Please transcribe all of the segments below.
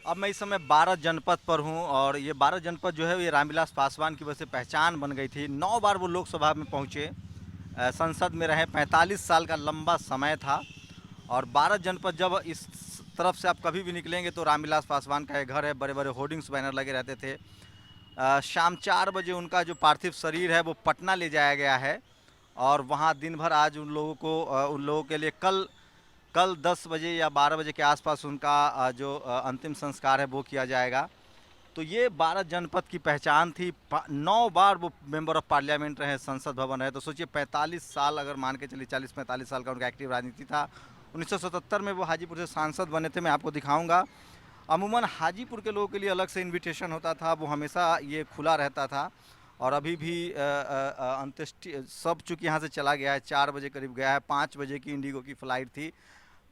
अब मैं इस समय 12 जनपद पर हूँ और ये 12 जनपद जो है ये रामविलास पासवान की वजह से पहचान बन गई थी। 9 बार वो लोकसभा में पहुँचे, संसद में रहे, 45 साल का लंबा समय था। और 12 जनपद जब इस तरफ से आप कभी भी निकलेंगे तो रामविलास पासवान का ये घर है, बड़े बड़े होर्डिंग्स बैनर लगे रहते थे। शाम 4 बजे उनका जो पार्थिव शरीर है वो पटना ले जाया गया है और वहाँ दिन भर आज उन लोगों के लिए कल 10 बजे या 12 बजे के आसपास उनका जो अंतिम संस्कार है वो किया जाएगा। तो ये 12 जनपद की पहचान थी। 9 बार वो मेंबर ऑफ पार्लियामेंट रहे, संसद भवन रहे। तो सोचिए 45 साल, अगर मान के चलिए 40-45 साल का उनका एक्टिव राजनीति था। 1977 में वो हाजीपुर से सांसद बने थे, मैं आपको दिखाऊंगा। अमूमन हाजीपुर के लोगों के लिए अलग से इन्विटेशन होता था, वो हमेशा ये खुला रहता था। और अभी भी अंत्येष्टि सब चूँकि यहाँ से चला गया है, 4 बजे करीब गया है, 5 बजे की इंडिगो की फ़्लाइट थी।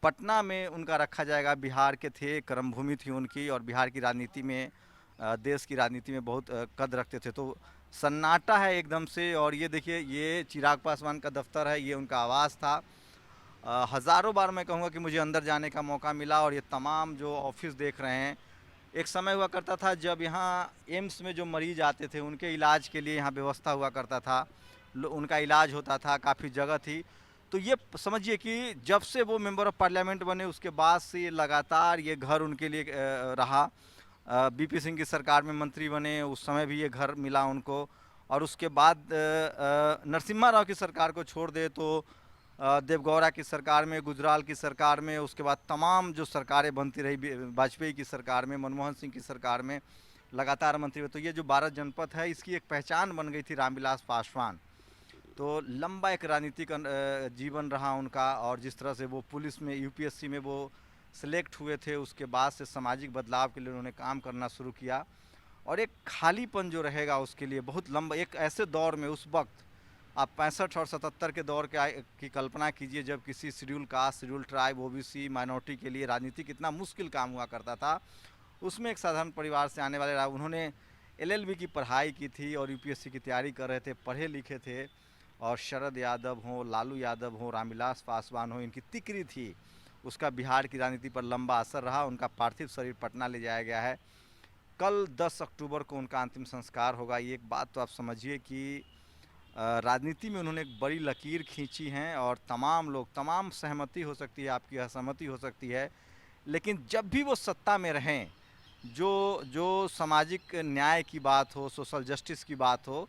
पटना में उनका रखा जाएगा। बिहार के थे, कर्मभूमि थी उनकी और बिहार की राजनीति में, देश की राजनीति में बहुत कद रखते थे। तो सन्नाटा है एकदम से। और ये देखिए, ये चिराग पासवान का दफ्तर है, ये उनका आवास था। हज़ारों बार मैं कहूँगा कि मुझे अंदर जाने का मौका मिला। और ये तमाम जो ऑफिस देख रहे हैं, एक समय हुआ करता था जब यहाँ एम्स में जो मरीज आते थे उनके इलाज के लिए यहाँ व्यवस्था हुआ करता था, उनका इलाज होता था, काफ़ी जगह थी। तो ये समझिए कि जब से वो मेंबर ऑफ पार्लियामेंट बने उसके बाद से ये लगातार ये घर उनके लिए रहा। बीपी सिंह की सरकार में मंत्री बने, उस समय भी ये घर मिला उनको। और उसके बाद नरसिम्हा राव की सरकार को छोड़ दे तो देवगौड़ा की सरकार में, गुजराल की सरकार में, उसके बाद तमाम जो सरकारें बनती रही, वाजपेयी की सरकार में, मनमोहन सिंह की सरकार में लगातार मंत्री हुए। तो ये जो 12 जनपद है इसकी एक पहचान बन गई थी रामविलास पासवान। तो लंबा एक राजनीतिक जीवन रहा उनका। और जिस तरह से वो पुलिस में, यूपीएससी में वो सिलेक्ट हुए थे, उसके बाद से सामाजिक बदलाव के लिए उन्होंने काम करना शुरू किया। और एक खालीपन जो रहेगा उसके लिए बहुत लंबा, एक ऐसे दौर में, उस वक्त आप 65 और 77 के दौर की कल्पना कीजिए जब किसी schedule caste, schedule tribe, OBC, minority के लिए राजनीति कितना मुश्किल काम हुआ करता था। उसमें एक साधारण परिवार से आने वाले उन्होंने एलएलबी की पढ़ाई की थी और यूपीएससी की तैयारी कर रहे थे, पढ़े लिखे थे। और शरद यादव हो, लालू यादव हो, रामविलास पासवान हो, इनकी तिकरी थी, उसका बिहार की राजनीति पर लंबा असर रहा। उनका पार्थिव शरीर पटना ले जाया गया है। कल 10 अक्टूबर को उनका अंतिम संस्कार होगा। ये एक बात तो आप समझिए कि राजनीति में उन्होंने एक बड़ी लकीर खींची है। और तमाम लोग, तमाम सहमति हो सकती है, आपकी असहमति हो सकती है, लेकिन जब भी वो सत्ता में रहें, जो सामाजिक न्याय की बात हो, सोशल जस्टिस की बात हो,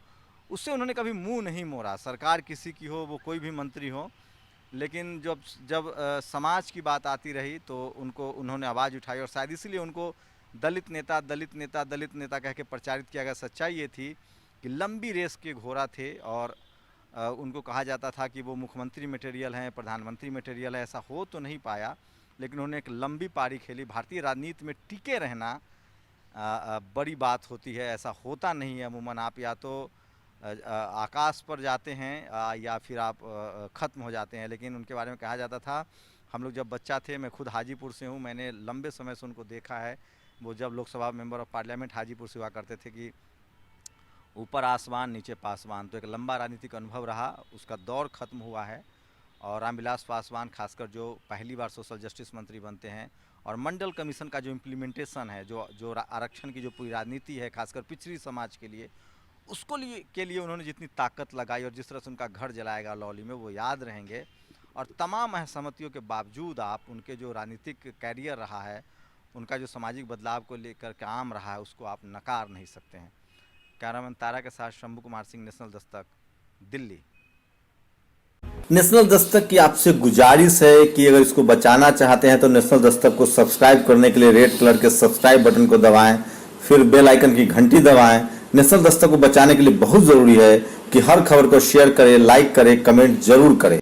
उससे उन्होंने कभी मुंह नहीं मोड़ा। सरकार किसी की हो, वो कोई भी मंत्री हो, लेकिन जब समाज की बात आती रही तो उन्होंने आवाज़ उठाई। और शायद इसलिए उनको दलित नेता, दलित नेता, दलित नेता कह के प्रचारित किया गया। सच्चाई ये थी कि लंबी रेस के घोड़ा थे और उनको कहा जाता था कि वो मुख्यमंत्री मटेरियल हैं, प्रधानमंत्री मटेरियल है। ऐसा हो तो नहीं पाया, लेकिन उन्होंने एक लंबी पारी खेली। भारतीय राजनीति में टिके रहना बड़ी बात होती है, ऐसा होता नहीं है अमूमन। आप या तो आकाश पर जाते हैं या फिर आप ख़त्म हो जाते हैं। लेकिन उनके बारे में कहा जाता था, हम लोग जब बच्चा थे, मैं खुद हाजीपुर से हूँ, मैंने लंबे समय से उनको देखा है। वो जब Lok Sabha member of parliament Hajipur से हुआ करते थे कि ऊपर आसमान नीचे पासवान। तो एक लंबा राजनीतिक अनुभव रहा, उसका दौर ख़त्म हुआ है। और रामविलास पासवान खासकर जो पहली बार सोशल जस्टिस मंत्री बनते हैं, और मंडल कमीशन का जो इम्प्लीमेंटेशन है, जो आरक्षण की जो पूरी राजनीति है खासकर पिछड़ी समाज के लिए, के लिए उन्होंने जितनी ताकत लगाई और जिस तरह से उनका घर जलाएगा लौली में, वो याद रहेंगे। और तमाम असहमतियों के बावजूद आप उनके जो राजनीतिक कैरियर रहा है, उनका जो सामाजिक बदलाव को लेकर काम रहा है, उसको आप नकार नहीं सकते हैं। कैमरामैन तारा के साथ शंभू कुमार सिंह, नेशनल दस्तक, दिल्ली। नेशनल दस्तक की आपसे गुजारिश है कि अगर इसको बचाना चाहते हैं तो नेशनल दस्तक को सब्सक्राइब करने के लिए रेड कलर के सब्सक्राइब बटन को दबाएं, फिर बेल आइकन की घंटी दबाएं। नेशनल दस्तक को बचाने के लिए बहुत जरूरी है कि हर खबर को शेयर करें, लाइक करें, कमेंट जरूर करें।